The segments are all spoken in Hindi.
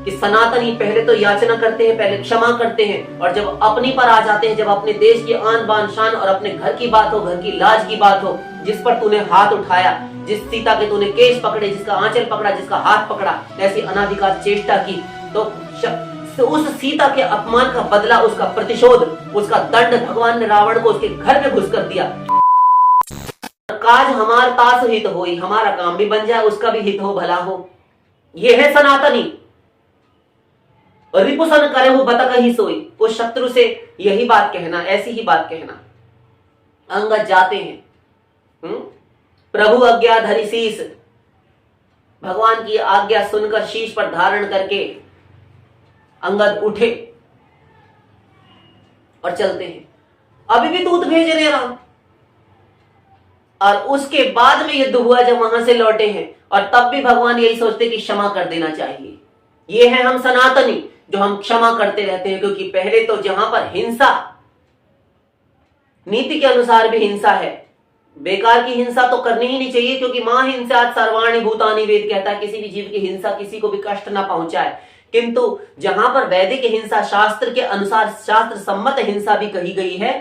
कि सनातनी पहले तो याचना करते हैं, पहले क्षमा करते हैं, और जब अपनी पर आ जाते हैं, जब अपने देश की आन बान शान और अपने घर की बात हो, घर की लाज की बात हो, जिस पर तूने हाथ उठाया, जिस सीता के तूने केश पकड़े, जिसका आंचल पकड़ा, जिसका हाथ पकड़ा, ऐसी अनाधिकार चेष्टा की, तो उस सीता के अपमान का बदला, उसका प्रतिशोध, उसका दंड भगवान ने रावण को उसके घर में घुस कर दिया। काज हमार तास हित होई, हमारा काम भी बन जाए, उसका भी हित हो, भला हो। यह है सनातनी। रिपुसन करे वो बतक ही सोई, उस शत्रु से यही बात कहना, ऐसी ही बात कहना। अंगद जाते हैं, प्रभु आज्ञा धरि शीस, भगवान की आज्ञा सुनकर शीश पर धारण करके अंगद उठे और चलते हैं। अभी भी दूत भेज रहे राम, और उसके बाद में युद्ध हुआ जब वहां से लौटे हैं, और तब भी भगवान यही सोचते कि क्षमा कर देना चाहिए। ये है हम सनातनी, जो हम क्षमा करते रहते हैं, क्योंकि पहले तो जहां पर हिंसा, नीति के अनुसार भी हिंसा है, बेकार की हिंसा तो करनी ही नहीं चाहिए, क्योंकि मां हिंसा सर्वाणि भूतानि, वेद कहता है किसी भी जीव की हिंसा किसी को भी कष्ट ना पहुंचाए। किंतु जहां पर वैदिक हिंसा, शास्त्र के अनुसार शास्त्र सम्मत हिंसा भी कही गई है,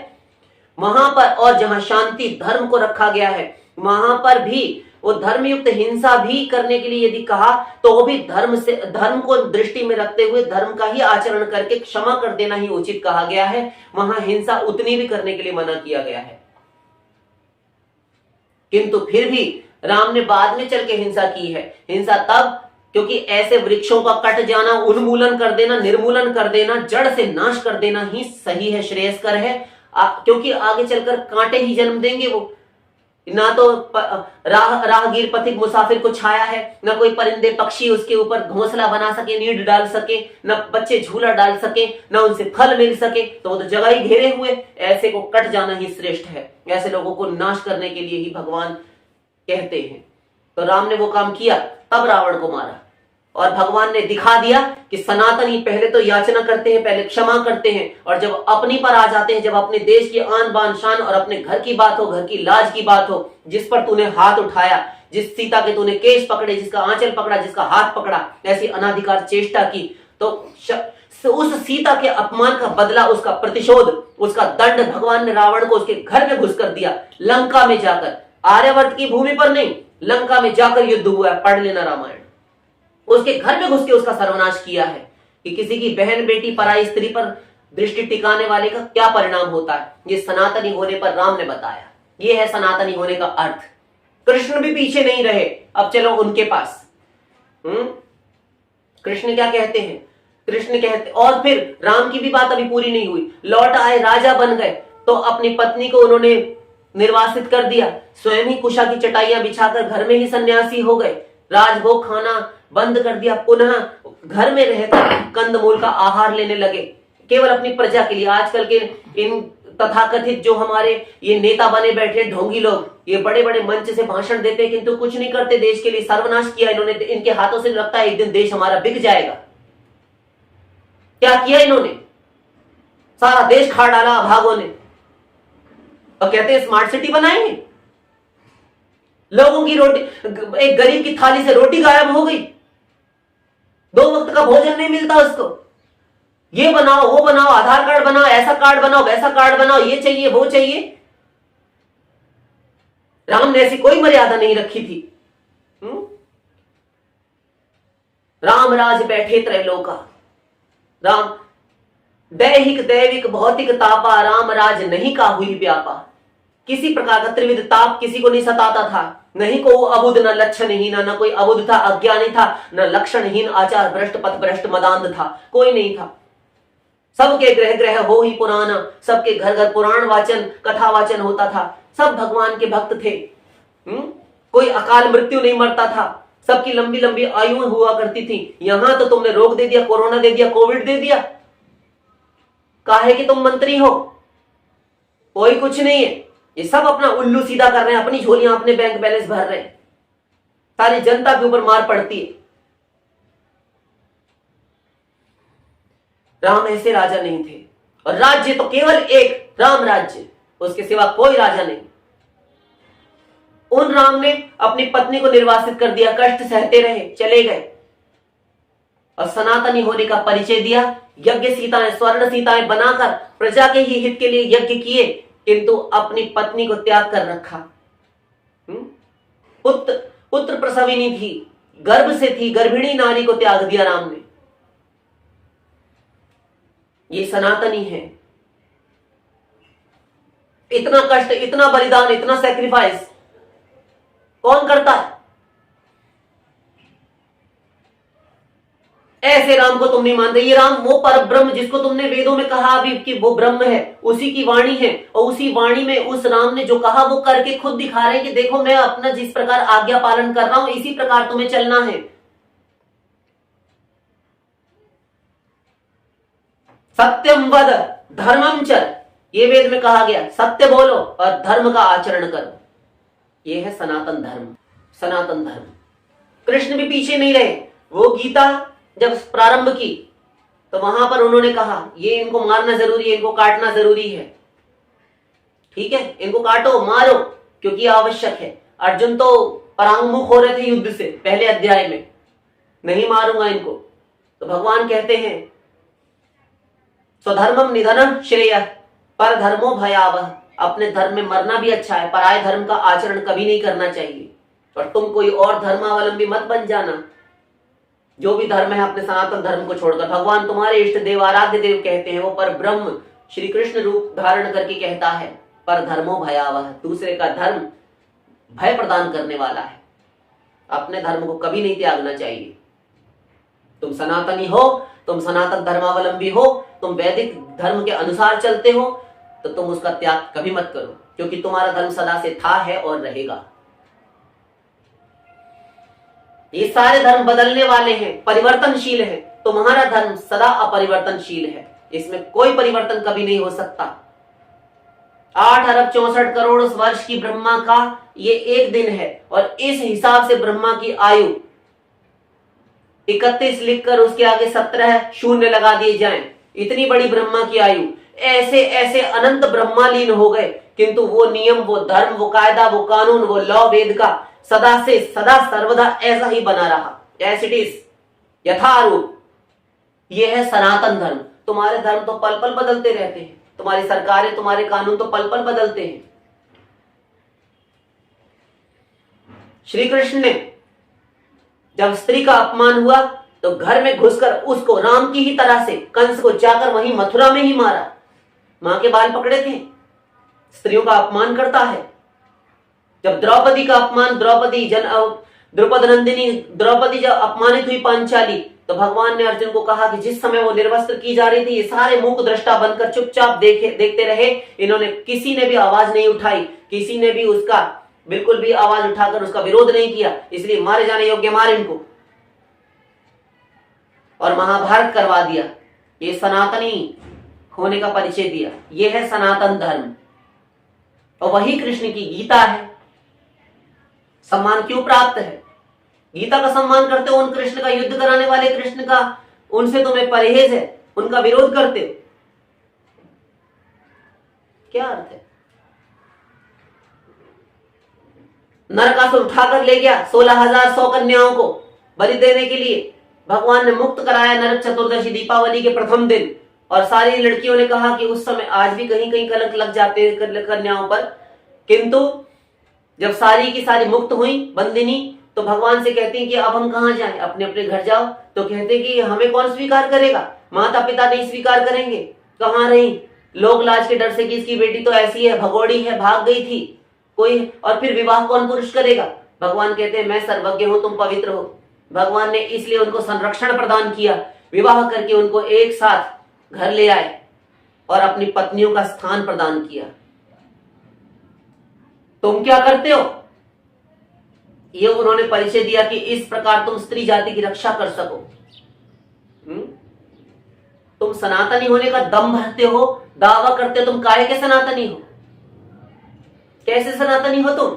वहां पर, और जहां शांति धर्म को रखा गया है, वहां पर भी वो धर्मयुक्त हिंसा भी करने के लिए यदि कहा, तो वो भी धर्म को दृष्टि में रखते हुए धर्म का ही आचरण करके क्षमा कर देना ही उचित कहा गया है। वहां हिंसा उतनी भी करने के लिए मना किया गया है। किंतु फिर भी राम ने बाद में चल के हिंसा की है। हिंसा तब, क्योंकि ऐसे वृक्षों का कट जाना, उन्मूलन कर देना, निर्मूलन कर देना, जड़ से नाश कर देना ही सही है, श्रेयस्कर है। क्योंकि आगे चलकर कांटे ही जन्म देंगे वो। ना तो राहगीर पथिक मुसाफिर को छाया है, ना कोई परिंदे पक्षी उसके ऊपर घोंसला बना सके, नीड डाल सके, ना बच्चे झूला डाल सके, ना उनसे फल मिल सके, तो वो तो जगह ही घेरे हुए। ऐसे को कट जाना ही श्रेष्ठ है। ऐसे लोगों को नाश करने के लिए ही भगवान कहते हैं। तो राम ने वो काम किया, तब रावण को मारा, और भगवान ने दिखा दिया कि सनातनी पहले तो याचना करते हैं, पहले क्षमा करते हैं, और जब अपनी पर आ जाते हैं, जब अपने देश की आन बान शान और अपने घर की बात हो, घर की लाज की बात हो, जिस पर तूने हाथ उठाया, जिस सीता के तूने केश पकड़े, जिसका आंचल पकड़ा, जिसका हाथ पकड़ा, ऐसी अनाधिकार चेष्टा की, तो उस सीता के अपमान का बदला, उसका प्रतिशोध, उसका दंड भगवान ने रावण को उसके घर में घुस कर दिया। लंका में जाकर, आर्यवर्त की भूमि पर नहीं, लंका में जाकर युद्ध हुआ है, पढ़ लेना रामायण। उसके घर में घुस के उसका सर्वनाश किया है कि किसी की बहन बेटी पराई स्त्री पर दृष्टि टिकाने वाले का क्या परिणाम होता है, ये सनातनी होने पर राम ने बताया। ये है सनातनी होने का अर्थ। कृष्ण भी पीछे नहीं रहे, अब चलो उनके पास। कृष्ण क्या कहते हैं? कृष्ण कहते, और फिर राम की भी बात अभी पूरी नहीं हुई। लौट आए, राजा बन गए, तो अपनी पत्नी को उन्होंने निर्वासित कर दिया, स्वयं ही कुशा की चटाइयां बिछाकर घर में ही सन्यासी हो गए, राजभोग खाना बंद कर दिया, पुनः घर में रहकर कंदमूल का आहार लेने लगे, केवल अपनी प्रजा के लिए। आजकल के इन तथाकथित जो हमारे ये नेता बने बैठे ढोंगी लोग, ये बड़े बड़े मंच से भाषण देते हैं, किंतु कुछ नहीं करते देश के लिए। सर्वनाश किया इन्होंने, इनके हाथों से लगता है एक दिन देश हमारा बिक जाएगा। क्या किया इन्होंने? सारा देश खा डाला अभागों ने, और कहते हैं स्मार्ट सिटी बनाएंगे। लोगों की रोटी, एक गरीब की थाली से रोटी गायब हो गई, 2 वक्त का भोजन नहीं मिलता उसको। ये बनाओ, वो बनाओ, आधार कार्ड बनाओ, ऐसा कार्ड बनाओ, वैसा कार्ड बनाओ, ये चाहिए, वो चाहिए। राम ने ऐसी कोई मर्यादा नहीं रखी थी। राम राज बैठे त्रैलोका, राम दैहिक दैविक भौतिक तापा, राम राज नहीं का हुई व्यापा। किसी प्रकार का त्रिविध ताप किसी को नहीं सताता था, नहीं को अबुध, न लक्षणहीन, न कोई अबुध था, अज्ञानी था, न लक्षणहीन, आचार भ्रष्ट, पथ भ्रष्ट, मदांध था, कोई नहीं था। सबके ग्रह ग्रह हो ही पुराना, सबके घर घर पुराण वाचन, कथा वाचन होता था, सब भगवान के भक्त थे। कोई अकाल मृत्यु नहीं मरता था, सबकी लंबी लंबी आयु हुआ करती थी। यहां तो तुमने रोग दे दिया, कोरोना दे दिया, कोविड दे दिया, काहे कि तुम मंत्री हो? कोई कुछ नहीं है। ये सब अपना उल्लू सीधा कर रहे हैं, अपनी झोलियां, अपने बैंक बैलेंस भर रहे हैं, सारी जनता के ऊपर मार पड़ती है। राम ऐसे राजा नहीं थे, और राज्य तो केवल एक राम राज्य, उसके सिवा कोई राजा नहीं। उन राम ने अपनी पत्नी को निर्वासित कर दिया, कष्ट सहते रहे, चले गए, और सनातनी होने का परिचय दिया। यज्ञ सीताएं, स्वर्ण सीताएं बनाकर प्रजा के ही हित के लिए यज्ञ किए, किंतु अपनी पत्नी को त्याग कर रखा। पुत्र पुत्र प्रसविनी थी, गर्भ से थी, गर्भिणी नारी को त्याग दिया राम ने। ये सनातनी है। इतना कष्ट, इतना बलिदान, इतना सैक्रिफाइस कौन करता है? ऐसे राम को तुम नहीं मानते। ये राम वो पर ब्रह्म जिसको तुमने वेदों में कहा अभी कि वो ब्रह्म है, उसी की वाणी है, और उसी वाणी में उस राम ने जो कहा वो करके खुद दिखा रहे हैं कि देखो मैं अपना जिस प्रकार आज्ञा पालन कर रहा हूं इसी प्रकार तुम्हें चलना है। सत्यम वद धर्मम चर, ये वेद में कहा गया, सत्य बोलो और धर्म का आचरण करो। ये है सनातन धर्म। सनातन धर्म। कृष्ण भी पीछे नहीं रहे। वो गीता जब प्रारंभ की तो वहां पर उन्होंने कहा ये इनको मारना जरूरी है, इनको काटना जरूरी है, ठीक है, इनको काटो मारो क्योंकि आवश्यक है। अर्जुन तो परांगमुख हो रहे थे युद्ध से पहले अध्याय में, नहीं मारूंगा इनको। तो भगवान कहते हैं स्वधर्मम निधनम श्रेय पर धर्मो भयावह, अपने धर्म में मरना भी अच्छा है, पराय धर्म का आचरण कभी नहीं करना चाहिए। और तुम कोई और धर्मावलंबी मत बन जाना। जो भी धर्म है अपने सनातन धर्म को छोड़कर, भगवान तुम्हारे इष्ट देव आराध्य देव कहते हैं, वो पर ब्रह्म श्री कृष्ण रूप धारण करके कहता है पर धर्मो भयावह, दूसरे का धर्म भय प्रदान करने वाला है। अपने धर्म को कभी नहीं त्यागना चाहिए। तुम सनातनी हो, तुम सनातन धर्मावलंबी हो, तुम वैदिक धर्म के अनुसार चलते हो, तो तुम उसका त्याग कभी मत करो, क्योंकि तुम्हारा धर्म सदा से था, है और रहेगा। ये सारे धर्म बदलने वाले हैं, परिवर्तनशील है। तुम्हारा धर्म सदा अपरिवर्तनशील है, इसमें कोई परिवर्तन कभी नहीं हो सकता। 8 अरब 64 करोड़ वर्ष की ब्रह्मा का ये एक दिन है, और इस हिसाब से ब्रह्मा की आयु 31 लिखकर उसके आगे 17 शून्य लगा दिए जाएं, इतनी बड़ी ब्रह्मा की आयु। ऐसे ऐसे अनंत ब्रह्मालीन हो गए, किंतु वो नियम, वो धर्म, वो कायदा, वो कानून, वो लॉ वेद का सदा से सदा सर्वदा ऐसा ही बना रहा, एज इट इज, यथारूप। ये है सनातन धर्म। तुम्हारे धर्म तो पल पल बदलते रहते हैं, तुम्हारी सरकारें, तुम्हारे कानून तो पल पल बदलते हैं। श्री कृष्ण ने जब स्त्री का अपमान हुआ तो घर में घुसकर उसको राम की ही तरह से कंस को जाकर वहीं मथुरा में ही मारा। मां के बाल पकड़े थे। स्त्रियों का अपमान करता है। जब द्रौपदी का अपमान, द्रौपद नंदिनी द्रौपदी जब अपमानित हुई पांचाली, तो भगवान ने अर्जुन को कहा कि जिस समय वो निर्वस्त्र की जा रही थी, ये सारे मूक दृष्टा बनकर चुपचाप देखते रहे। इन्होंने, किसी ने भी आवाज नहीं उठाई, किसी ने भी उसका बिल्कुल भी आवाज उठाकर उसका विरोध नहीं किया, इसलिए मारे जाने योग्य मार इनको, और महाभारत करवा दिया। ये सनातनी होने का परिचय दिया। ये है सनातन धर्म, और वही कृष्ण की गीता है। सम्मान क्यों प्राप्त है? गीता का सम्मान करते हो, उन कृष्ण का, युद्ध कराने वाले कृष्ण का, उनसे तुम्हें परहेज है, उनका विरोध करते हो, क्या अर्थ है? नरकासुर उठाकर ले गया 16,100 कन्याओं को बलि देने के लिए। भगवान ने मुक्त कराया नरक चतुर्दशी, दीपावली के प्रथम दिन, और सारी लड़कियों ने कहा कि उस समय, आज भी कहीं कहीं कलंक लग जाते हैं कन्याओं पर, किंतु जब सारी की सारी मुक्त हुई बंदिनी, तो भगवान से कहती हैं कि अब हम कहां जाएं, अपने अपने घर जाओ। तो कहते कि हमें कौन स्वीकार करेगा, माता पिता नहीं स्वीकार करेंगे, कहां रही लोग लाज के डर से कि इसकी बेटी तो ऐसी है, भगोड़ी है, भाग गई थी कोई, और फिर विवाह कौन पुरुष करेगा? भगवान कहते हैं मैं सर्वज्ञ हूं, तुम पवित्र हो। भगवान ने इसलिए उनको संरक्षण प्रदान किया, विवाह करके उनको एक साथ घर ले आए और अपनी पत्नियों का स्थान प्रदान किया। तुम क्या करते हो? ये उन्होंने परिचय दिया कि इस प्रकार तुम स्त्री जाति की रक्षा कर सको। तुम सनातनी होने का दम भरते हो, दावा करते हो, तुम काहे के सनातनी हो? कैसे सनातनी हो तुम?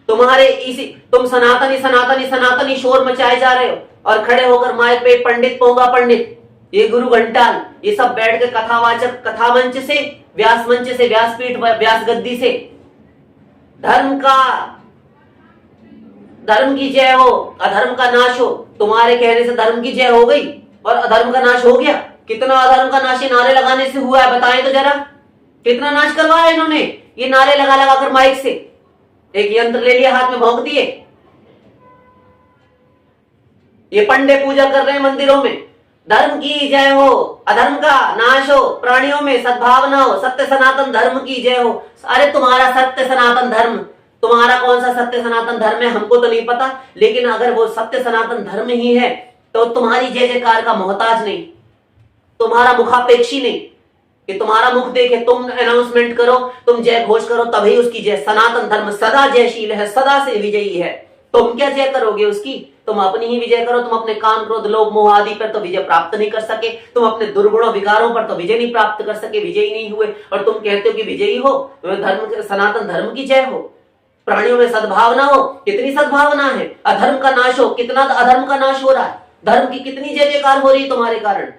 तुम्हारे इसी, तुम सनातनी सनातनी सनातनी शोर मचाए जा रहे हो, और खड़े होकर माइक पे पंडित, पोंगा पंडित, ये गुरु घंटाल, ये सब बैठ के कथावाचक, कथा मंच से, व्यास मंच से, व्यासपीठ, व्यास गद्दी से धर्म का धर्म की जय हो, अधर्म का नाश हो। तुम्हारे कहने से धर्म की जय हो गई और अधर्म का नाश हो गया। कितना अधर्म का नाश नारे लगाने से हुआ है बताएं तो जरा, कितना नाश करवाया इन्होंने ये नारे लगा लगा कर माइक से। एक यंत्र ले लिया हाथ में, भौंक दिए। ये पंडे पूजा कर रहे हैं मंदिरों में, धर्म की जय हो, अधर्म का नाश हो, प्राणियों में सद्भावना हो, सत्य सनातन धर्म की जय हो। अरे तुम्हारा सत्य सनातन धर्म, तुम्हारा कौन सा सत्य सनातन धर्म है हमको तो नहीं पता, लेकिन अगर वो सत्य सनातन धर्म ही है तो तुम्हारी जय जयकार का मोहताज नहीं, तुम्हारा मुखापेक्षी नहीं कि तुम्हारा मुख देखे तुम अनाउंसमेंट करो, तुम जय घोष करो तभी उसकी जय। सनातन धर्म सदा जयशील है, सदा से विजयी है। तुम क्या जय करोगे उसकी? तुम अपनी ही विजय करो। तुम अपने काम क्रोध लोभ मोह आदि पर तो विजय प्राप्त नहीं कर सके, तुम अपने दुर्गुणों विकारों पर तो विजय नहीं प्राप्त कर सके, विजयी नहीं हुए, और तुम कहते हो कि विजयी हो, धर्म सनातन धर्म की जय हो, प्राणियों में सद्भावना हो। कितनी सद्भावना है? अधर्म का नाश हो, कितना अधर्म का नाश हो रहा है, धर्म की कितनी जय जयकार हो रही है तुम्हारे कारण।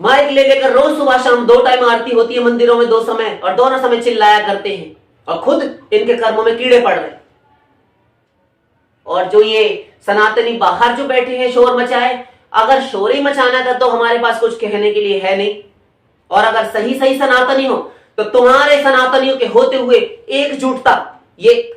माइक ले लेकर रोज सुबह शाम 2 टाइम आरती होती है मंदिरों में, 2 समय, और दोनों समय चिल्लाया करते हैं और खुद इनके कर्मों में कीड़े पड़ रहे। और जो ये सनातनी बाहर जो बैठे हैं शोर मचाए, अगर शोर ही मचाना था तो हमारे पास कुछ कहने के लिए है नहीं। और अगर सही सही सनातनी हो तो तुम्हारे सनातनियों के होते हुए एकजुटता, ये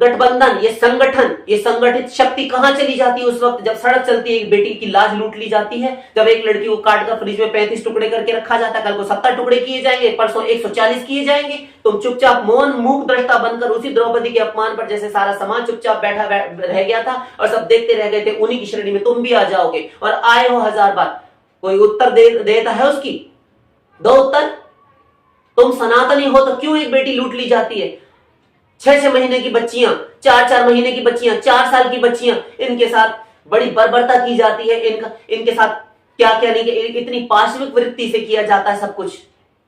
गठबंधन, ये संगठन, ये संगठित शक्ति कहां चली जाती है उस वक्त जब सड़क चलती है, एक बेटी की लाज लूट ली जाती है, जब एक लड़की को काटकर फ्रिज में 35 टुकड़े करके रखा जाता है, कल को 70 टुकड़े किए जाएंगे, परसों 140 किए जाएंगे। तुम चुपचाप मौन मूक दृष्टा बनकर उसी द्रौपदी के अपमान पर जैसे सारा समाज चुपचाप बैठा रह गया था और सब देखते रह गए थे, उन्हीं की श्रेणी में तुम भी आ जाओगे और आए हो 1000 बार। कोई उत्तर देता है उसकी? 2 उत्तर। तुम सनातनी हो तो क्यों एक बेटी लूट ली जाती है? 6-6 महीने की बच्चियां, 4-4 महीने की बच्चियां, 4 साल की बच्चियां, इनके साथ बड़ी बर्बरता की जाती है। इनके साथ क्या क्या नहीं, इतनी पार्श्विक वृत्ति से किया जाता है सब कुछ।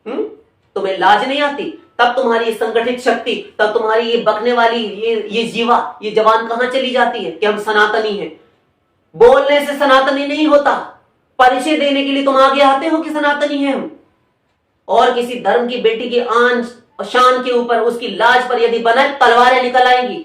तुम्हें लाज नहीं आती? तब तुम्हारी ये संगठित शक्ति, तब तुम्हारी ये बकने वाली ये जीवा, ये जवान कहां चली जाती है कि हम सनातनी हैं। बोलने से सनातनी नहीं होता, परिचय देने के लिए तुम आगे आते हो कि सनातनी है हम। और किसी धर्म की बेटी की आन और शान के ऊपर, उसकी लाज पर यदि बने तलवारें निकल आएंगी।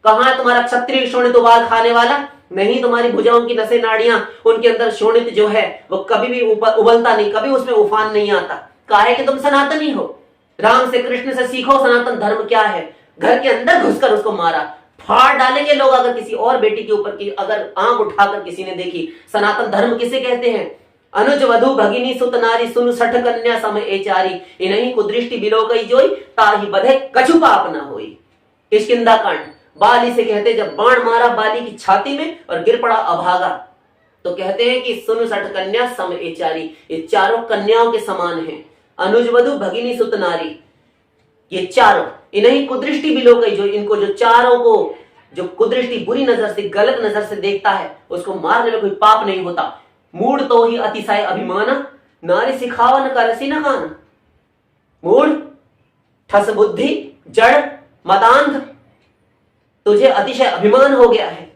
कहां तुम्हारा क्षत्रिय शोणित उबाल खाने वाला? नहीं, तुम्हारी भुजाओं की नसें नाड़ियां, उनके अंदर शोणित जो है वो कभी भी उबलता नहीं, कभी उसमें उफान नहीं आता। काहे कि तुम सनातनी हो। राम से कृष्ण से सीखो सनातन धर्म क्या है। घर के अंदर घुसकर उसको मारा, फाड़ डालेंगे लोग अगर किसी और बेटी के ऊपर की अगर आंख उठाकर किसी ने देखी। सनातन धर्म किसे कहते हैं? अनुज वधु भगिनी सुत नारी सुनु सठ कन्या सम एचारी, इन्हीं को दृष्टि बिलो गई जोई, ताही बधे कछु पाप न होई। किष्किंधा कांड। बाली से कहते जब बाण मारा बाली की छाती में और गिर पड़ा अभागा, तो कहते हैं कि सुनु सठ कन्या सम एचारी, ये चारों कन्याओं के समान हैं। अनुज वधु भगिनी सुत नारी, ये चारों, इन्हीं कुदृष्टि बिलो गई जो, इनको जो चारों को जो कुदृष्टि बुरी नजर से गलत नजर से देखता है उसको मारने में कोई पाप नहीं होता। मूड तो ही अतिशय अभिमाना, नारी सिखावन करसी न खाना। मूड, ठस बुद्धि, जड़, मतांध, तुझे अतिशय अभिमान हो गया है।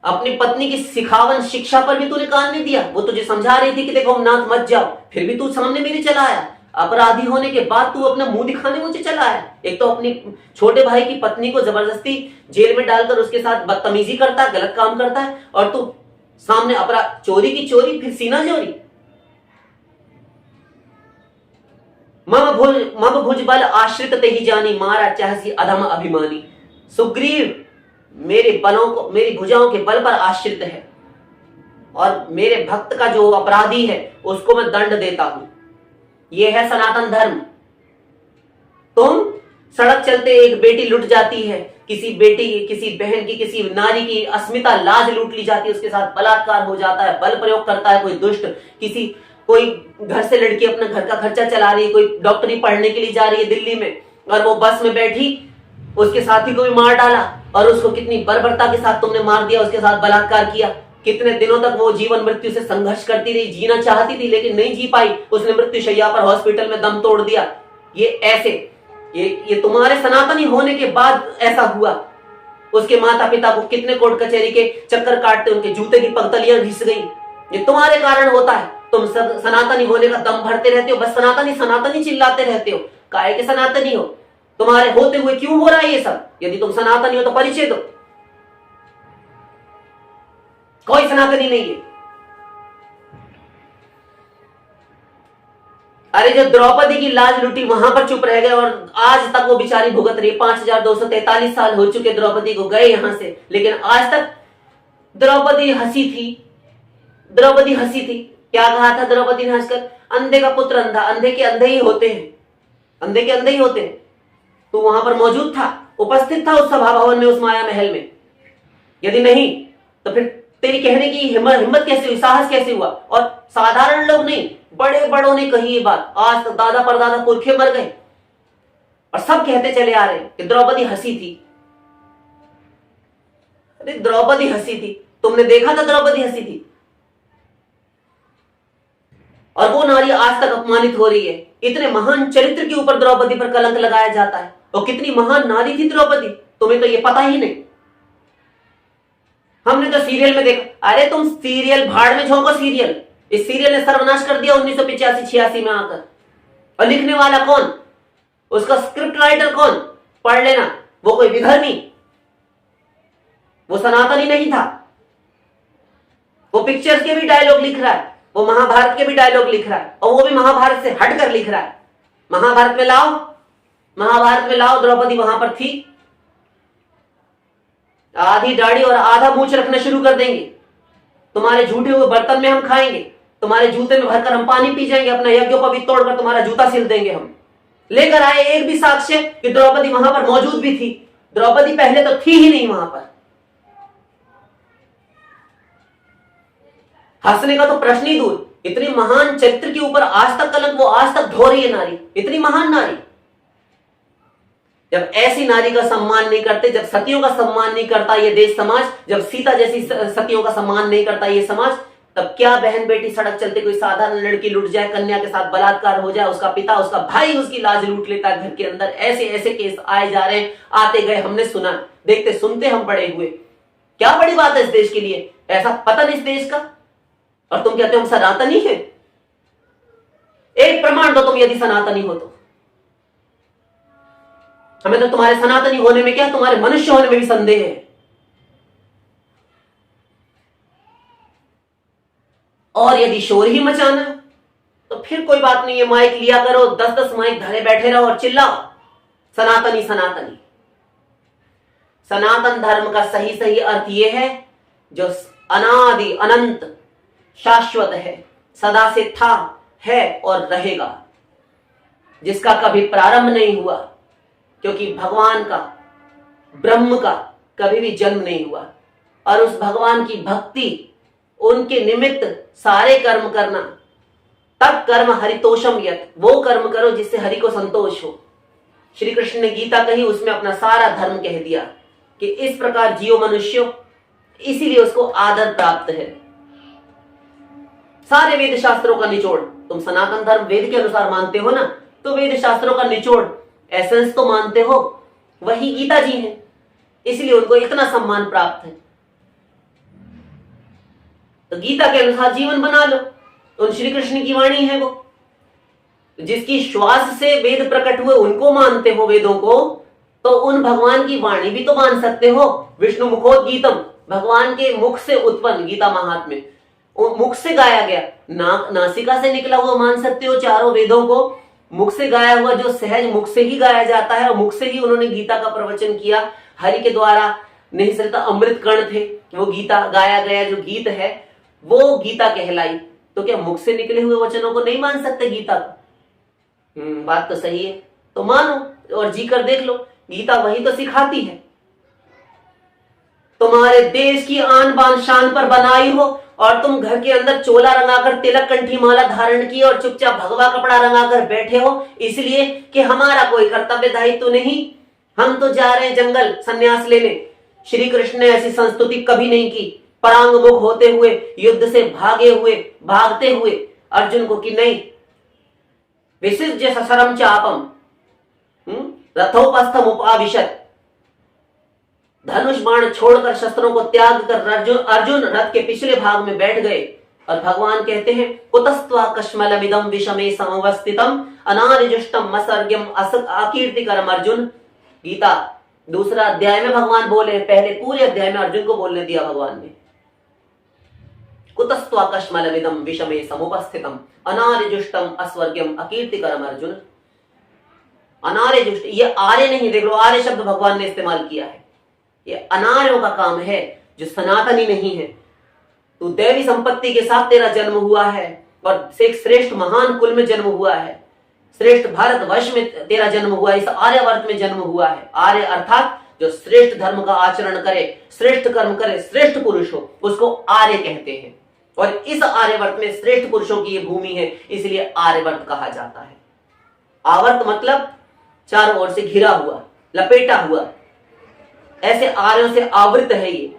अपनी पत्नी की सिखावन शिक्षा पर भी तूने कान नहीं दिया। वो तुझे समझा रही थी कि देखो हम नाथ मत जाओ, फिर भी तू सामने मेरे चला आया। अपराधी होने के बाद तू अपना मुंह दिखाने मुझे चला आया। एक तो अपनी छोटे भाई की पत्नी को जबरदस्ती जेल में डालकर उसके साथ बदतमीजी करता है, गलत काम करता है, और तू सामने अपराध, चोरी की चोरी, फिर सीना चोरी। मम भुज बल आश्रित ते ही जानी, मारा चाहसी अधम अभिमानी। सुग्रीव मेरे बलों को, मेरी भुजाओं के बल पर आश्रित है और मेरे भक्त का जो अपराधी है उसको मैं दंड देता हूं। यह है सनातन धर्म। तुम सड़क चलते एक बेटी लुट जाती है, किसी बेटी की, किसी बहन की, किसी नारी की अस्मिता लाज लूट ली जाती है, उसके साथ बलात्कार हो जाता है, बल प्रयोग करता है कोई दुष्ट, कोई घर से लड़की अपना घर का खर्चा चला रही है, कोई डॉक्टरी पढ़ने के लिए जा रही है दिल्ली में, और वो बस में बैठी, उसके साथी को भी मार डाला और उसको कितनी बर्बरता के साथ तुमने मार दिया, उसके साथ बलात्कार किया। कितने दिनों तक वो जीवन मृत्यु से संघर्ष करती रही, जीना चाहती थी लेकिन नहीं जी पाई, उसने मृत्यु शैया पर हॉस्पिटल में दम तोड़ दिया। ये तुम्हारे सनातनी होने के बाद ऐसा हुआ। उसके माता पिता को कितने कोर्ट कचहरी के चक्कर काटते, उनके जूते की पगतलियां घिस गई। ये तुम्हारे कारण होता है। तुम सनातनी होने का दम भरते रहते हो, बस सनातनी सनातनी चिल्लाते रहते हो। काहे के सनातनी हो? तुम्हारे होते हुए क्यों हो रहा है ये सब? यदि तुम सनातनी हो तो परिचय दो। कोई सनातनी नहीं है। अरे जो द्रौपदी की लाज लुटी वहां पर चुप रह गए और आज तक वो बेचारी भुगत रही। 5243 साल हो चुके द्रौपदी को गए यहां से, लेकिन आज तक द्रौपदी हंसी थी। द्रौपदी हंसी थी। क्या कहा था द्रौपदी ने हंसकर? अंधे का पुत्र अंधा, अंधे के अंधे ही होते हैं, अंधे के अंधे ही होते हैं। तो वहां पर मौजूद था, उपस्थित था उस सभा भवन में, उस माया महल में? यदि नहीं तो फिर तेरी कहने की हिम्मत कैसे हुई, साहस कैसे हुआ? और साधारण लोग नहीं, बड़े बड़ों ने कही ये बात। आज तक दादा परदादा पुरखे मर गए और सब कहते चले आ रहे कि द्रौपदी हंसी थी। अरे द्रौपदी हंसी थी, तुमने देखा था द्रौपदी हंसी थी? और वो नारी आज तक अपमानित हो रही है। इतने महान चरित्र के ऊपर द्रौपदी पर कलंक लगाया जाता है। और कितनी महान नारी थी द्रौपदी, तुम्हें तो ये पता ही नहीं। हमने तो सीरियल में देखा। अरे तुम सीरियल भाड़ में झोंको सीरियल। इस सीरियल ने सर्वनाश कर दिया 1985-86 में आकर। और लिखने वाला कौन? उसका स्क्रिप्ट राइटर कौन? पढ़ लेना। वो कोई विधर्मी, वो सनातनी नहीं था। वो पिक्चर्स के भी डायलॉग लिख रहा है, वो महाभारत के भी डायलॉग लिख रहा है, और वो भी महाभारत से हटकर लिख रहा है। महाभारत में लाओ, महाभारत में लाओ, द्रौपदी वहां पर थी। आधी दाढ़ी और आधा मूंछ रखना शुरू कर देंगे। तुम्हारे झूठे हुए बर्तन में हम खाएंगे, तुम्हारे जूते में भरकर हम पानी पी जाएंगे, अपना यज्ञोपवीत तोड़कर तुम्हारा जूता सिल देंगे हम। लेकर आए एक भी साक्ष्य कि द्रौपदी वहां पर मौजूद भी थी? द्रौपदी पहले तो थी ही नहीं वहां पर। हंसने का तो प्रश्न ही दूर। इतनी महान चरित्र के ऊपर आज तक कलंक वो आज तक धो रही है नारी, इतनी महान नारी। जब ऐसी नारी का सम्मान नहीं करते, जब सतियों का सम्मान नहीं करता ये देश समाज, जब सीता जैसी सतियों का सम्मान नहीं करता ये समाज, तब क्या बहन बेटी सड़क चलते कोई साधारण लड़की लुट जाए, कन्या के साथ बलात्कार हो जाए, उसका पिता उसका भाई उसकी लाज लूट लेता है घर के अंदर। ऐसे ऐसे केस आए जा रहे हैं, आते गए, हमने सुना, देखते सुनते हम बड़े हुए। क्या बड़ी बात है इस देश के लिए? ऐसा पतन इस देश का, और तुम कहते हो हम सनातनी हैं? एक प्रमाण दो तुम यदि सनातनी हो तो। हमें तो तुम्हारे सनातनी होने में क्या, तुम्हारे मनुष्य होने में भी संदेह है। और यदि शोर ही मचाना तो फिर कोई बात नहीं है, माइक लिया करो, 10-10 माइक धरे बैठे रहो और चिल्लाओ सनातनी सनातनी। सनातन धर्म का सही सही अर्थ यह है जो अनादि अनंत शाश्वत है, सदा से था, है और रहेगा, जिसका कभी प्रारंभ नहीं हुआ, क्योंकि भगवान का, ब्रह्म का कभी भी जन्म नहीं हुआ। और उस भगवान की भक्ति, उनके निमित्त सारे कर्म करना, तब कर्म हरितोषम यत्, वो कर्म करो जिससे हरि को संतोष हो। श्री कृष्ण ने गीता कही, उसमें अपना सारा धर्म कह दिया कि इस प्रकार जियो मनुष्यों, इसीलिए उसको आदर प्राप्त है। सारे वेद शास्त्रों का निचोड़, तुम सनातन धर्म वेद के अनुसार मानते हो ना, तो वेद शास्त्रों का निचोड़, एसेंस तो मानते हो, वही गीता जी हैं, इसलिए उनको इतना सम्मान प्राप्त है। तो गीता के अनुसार जीवन बना लो। उन श्री कृष्ण की वाणी है वो, जिसकी श्वास से वेद प्रकट हुए, उनको मानते हो वेदों को, तो उन भगवान की वाणी भी तो मान सकते हो। विष्णु मुखोद्गीतम, भगवान के मुख से उत्पन्न, गीता महात्म्य, मुख से गाया गया, नासिका से निकला हुआ मान सकते हो चारों वेदों को। मुख से गाया हुआ जो सहज मुख से ही गाया जाता है, और मुख से ही उन्होंने गीता का प्रवचन किया। हरि के द्वारा निःसृत अमृत कण थे, वो गीता गाया गया जो गीत है वो गीता कहलाई। तो क्या मुख से निकले हुए वचनों को नहीं मान सकते गीता को? बात तो सही है, तो मानो और जी कर देख लो, गीता वही तो सिखाती है। तुम्हारे देश की आन बान शान पर बनाई हो, और तुम घर के अंदर चोला रंगाकर, तिलक कंठी माला धारण की और चुपचाप भगवा कपड़ा रंगाकर बैठे हो, इसलिए कि हमारा कोई कर्तव्य दायित्व नहीं, हम तो जा रहे हैं जंगल संन्यास लेने। श्री कृष्ण ने ऐसी संस्तुति कभी नहीं की। परांगमुख होते हुए, युद्ध से भागते हुए अर्जुन को कि नहीं, विसृज्य सशरम चापम रथोपस्थम उपाविशत, धनुष बाण छोड़कर, शस्त्रों को त्याग कर अर्जुन रथ के पिछले भाग में बैठ गए और भगवान कहते हैं कुतस्त्वा कश्मलमिदं विषमे समवस्थितम अनार्जुष्टम असर्ग्यम अकीर्तिकरम। अर्जुन, गीता दूसरा अध्याय में भगवान बोले, पहले पूरे अध्याय में अर्जुन को बोलने दिया भगवान ने। कुतस्त्वा कश्मलमिदं विषमे समुपस्थितम अनार्जुष्टम अस्वर्ग्यम अकीर्तिकरम। अर्जुन, अनार्यजुष्ट, ये आर्य नहीं, देख लो आर्य शब्द भगवान ने इस्तेमाल किया है। ये अनार्यों का काम है जो सनातनी नहीं है। तू दैवी संपत्ति के साथ तेरा जन्म हुआ है और एक श्रेष्ठ महान कुल में जन्म हुआ है, श्रेष्ठ भारतवर्ष में तेरा जन्म हुआ है, इस आर्यवर्त में जन्म हुआ है। आर्य अर्थात जो श्रेष्ठ धर्म का आचरण करे, श्रेष्ठ कर्म करे, श्रेष्ठ पुरुष हो, उसको आर्य कहते हैं। और इस आर्यवर्त में श्रेष्ठ पुरुषों की ये भूमि है, इसलिए आर्यवर्त कहा जाता है। आवर्त मतलब चारों ओर से घिरा हुआ, लपेटा हुआ, ऐसे आर्यों से आवृत है ये,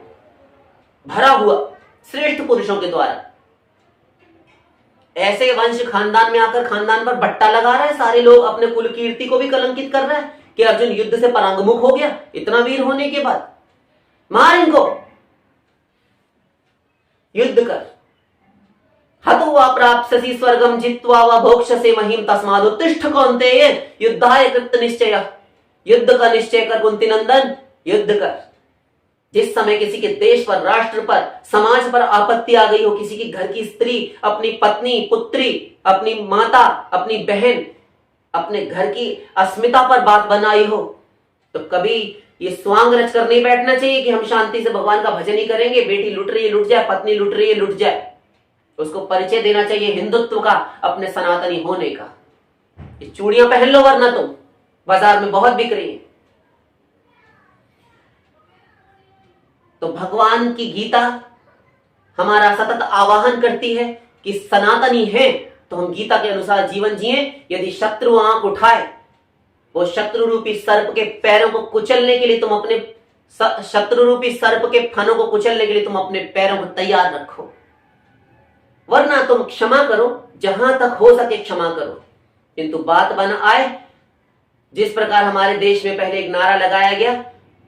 भरा हुआ श्रेष्ठ पुरुषों के द्वारा। ऐसे वंश खानदान में आकर खानदान पर बट्टा लगा रहा है, सारे लोग अपने कुल कीर्ति को भी कलंकित कर रहा है कि अर्जुन युद्ध से परांगमुख हो गया इतना वीर होने के बाद। मार इनको, युद्ध कर। हतो वा प्राप्स्यसि स्वर्गम जित्वा वा भोक्ष्यसे महीम तस्मादुत्तिष्ठ कौन्तेय युद्धाय कृत निश्चय। युद्ध का निश्चय कर कुंती नंदन, युद्ध कर। जिस समय किसी के देश पर, राष्ट्र पर, समाज पर आपत्ति आ गई हो, किसी की घर की स्त्री अपनी पत्नी, पुत्री, अपनी माता, अपनी बहन, अपने घर की अस्मिता पर बात बनाई हो, तो कभी ये स्वांग रच कर नहीं बैठना चाहिए कि हम शांति से भगवान का भजन ही करेंगे। बेटी लुट रही है लुट जाए, पत्नी लुट रही है लुट जाए। उसको परिचय देना चाहिए हिंदुत्व का, अपने सनातनी होने का। ये चूड़ियां पहन लो वरना तुम बाजार में बहुत बिक रही है। तो भगवान की गीता हमारा सतत आवाहन करती है कि सनातनी है तो हम गीता के अनुसार जीवन जिए। यदि शत्रु आंख उठाए, वो शत्रु रूपी सर्प के पैरों को कुचलने के लिए तुम अपने शत्रु रूपी सर्प के फनों को कुचलने के लिए तुम अपने पैरों को तैयार रखो, वरना तुम क्षमा करो, जहां तक हो सके क्षमा करो। किंतु बात बन आए, जिस प्रकार हमारे देश में पहले एक नारा लगाया गया,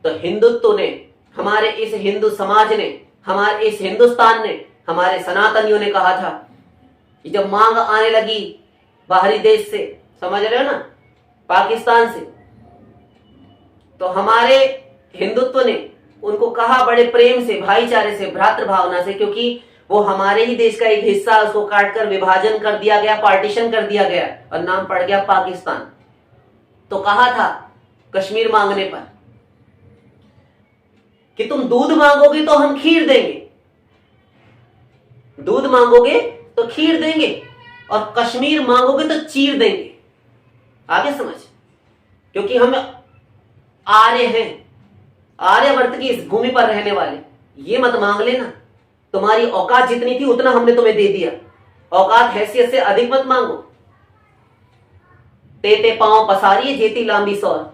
तो हिंदुत्व ने, हमारे इस हिंदू समाज ने, हमारे इस हिंदुस्तान ने, हमारे सनातनियों ने कहा था कि जब मांग आने लगी बाहरी देश से, समझ रहे हो ना, पाकिस्तान से, तो हमारे हिंदुत्व ने उनको कहा बड़े प्रेम से, भाईचारे से, भ्रातृ भावना से, क्योंकि वो हमारे ही देश का एक हिस्सा, उसको काटकर विभाजन कर दिया गया, पार्टीशन कर दिया गया और नाम पड़ गया पाकिस्तान। तो कहा था कश्मीर मांगने पर कि तुम दूध मांगोगे तो हम खीर देंगे, दूध मांगोगे तो खीर देंगे और कश्मीर मांगोगे तो चीर देंगे। आगे समझ, क्योंकि हम आर्य हैं, आर्यवर्त की इस भूमि पर रहने वाले। ये मत मांग लेना, तुम्हारी औकात जितनी थी उतना हमने तुम्हें दे दिया, औकात हैसियत से अधिक मत मांगो। तेते पांव पसारिए जेती लांबी सौर,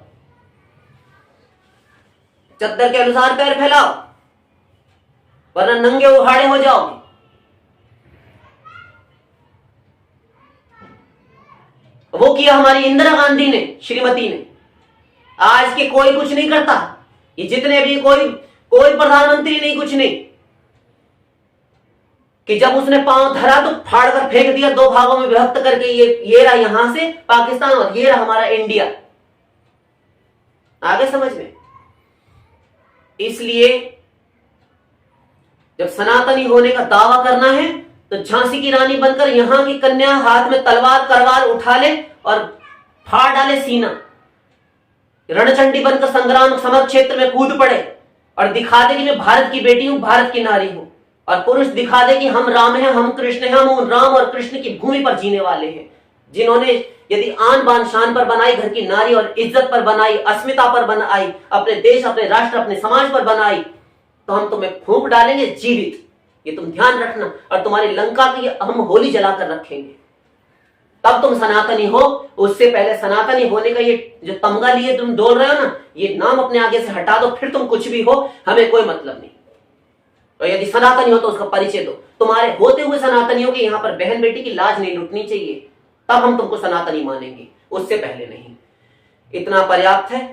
चद्दर के अनुसार पैर फैलाओ वरना नंगे उहाड़े हो जाओगे। वो किया हमारी इंदिरा गांधी ने, श्रीमती ने। आज के कोई कुछ नहीं करता, ये जितने भी कोई प्रधानमंत्री नहीं, कुछ नहीं, कि जब उसने पांव धरा तो फाड़ कर फेंक दिया, दो भागों में विभक्त करके, ये रहा यहां से पाकिस्तान और ये रहा हमारा इंडिया। आगे समझ में। इसलिए जब सनातनी होने का दावा करना है तो झांसी की रानी बनकर यहां की कन्या हाथ में तलवार करवार उठा ले और फाड़ डाले सीना, रणचंडी बनकर संग्राम समर क्षेत्र में कूद पड़े और दिखा दे कि मैं भारत की बेटी हूं, भारत की नारी हूं। और पुरुष दिखा दे कि हम राम हैं, हम कृष्ण हैं, हम उन राम और कृष्ण की भूमि पर जीने वाले हैं, जिन्होंने यदि आन बान शान पर बनाई, घर की नारी और इज्जत पर बनाई, अस्मिता पर बनाई, अपने देश, अपने राष्ट्र, अपने समाज पर बनाई, तो हम तुम्हें फूंक डालेंगे जीवित। ये तुम ध्यान रखना। और तुम्हारी लंका की हम होली जलाकर रखेंगे, तब तुम सनातनी हो। उससे पहले सनातनी होने का ये जो तमगा लिए तुम डोल रहे हो ना, ये नाम अपने आगे से हटा दो, फिर तुम कुछ भी हो, हमें कोई मतलब नहीं। और यदि सनातनी हो तो उसका परिचय दो। तुम्हारे होते हुए सनातनियों के यहाँ पर बहन बेटी की लाज नहीं लुटनी चाहिए, तब हम तुमको सनातनी मानेंगे, उससे पहले नहीं। इतना पर्याप्त है।